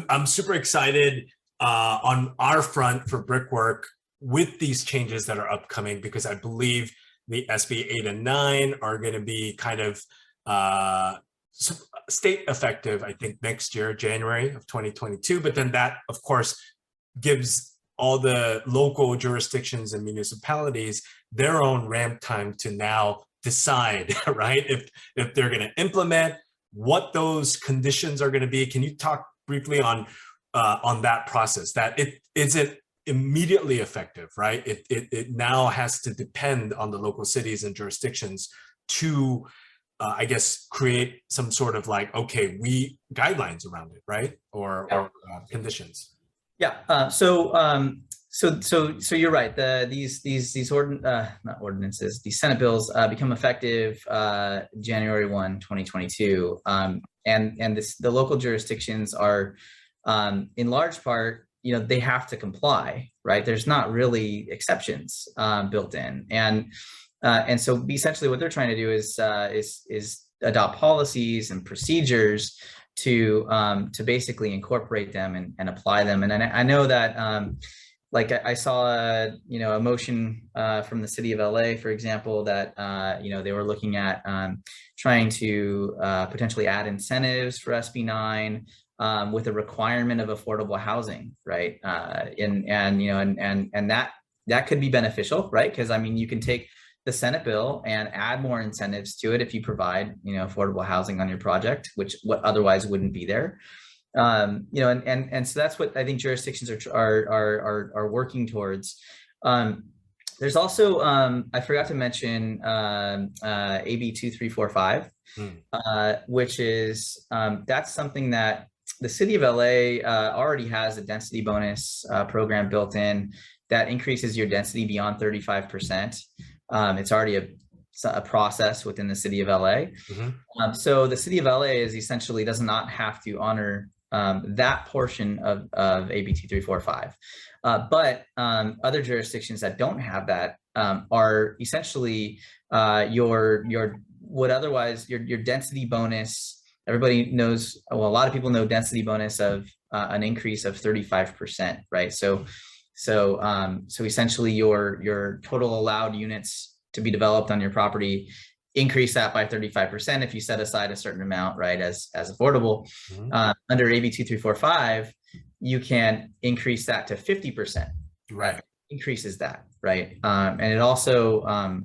I'm super excited on our front for Brickwork with these changes that are upcoming, because I believe the SB 8 and 9 are going to be kind of state effective, I think, next year, January of 2022. But then that, of course, gives all the local jurisdictions and municipalities their own ramp time to now decide, right? If they're going to implement, what those conditions are going to be. Can you talk briefly on that process? That it isn't immediately effective, right? It now has to depend on the local cities and jurisdictions to, I guess, create some sort of like, okay, guidelines around it, right? Or conditions. Yeah. So you're right. These not ordinances, these Senate bills become effective January 1, 2022. And the local jurisdictions are, in large part, they have to comply, right? There's not really exceptions built in, and so essentially what they're trying to do is adopt policies and procedures to basically incorporate them and apply them. And I know that like I saw a motion from the city of LA, for example, that they were looking at trying to potentially add incentives for SB 9 with a requirement of affordable housing, right? And that could be beneficial, right? Because I mean, you can take the Senate bill and add more incentives to it if you provide affordable housing on your project, what otherwise wouldn't be there. And so that's what I think jurisdictions are working towards. There's also I forgot to mention AB 2345, which is that's something that the city of LA already has a density bonus program built in that increases your density beyond 35%. It's already a process within the city of LA. So the city of LA essentially does not have to honor that portion of AB 2345. But other jurisdictions that don't have that are essentially your density bonus. Everybody knows, well, a lot of people know density bonus of an increase of 35%, right? So essentially your total allowed units to be developed on your property, increase that by 35% if you set aside a certain amount, right, as affordable. Under AB 2345, you can increase that to 50%. Right. Increases that, right? And it also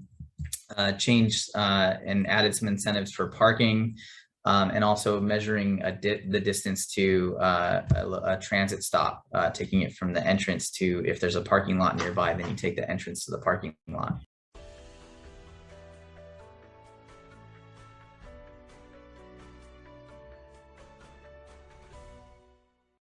changed and added some incentives for parking, and also measuring the distance to a transit stop, taking it from the entrance to, if there's a parking lot nearby, then you take the entrance to the parking lot.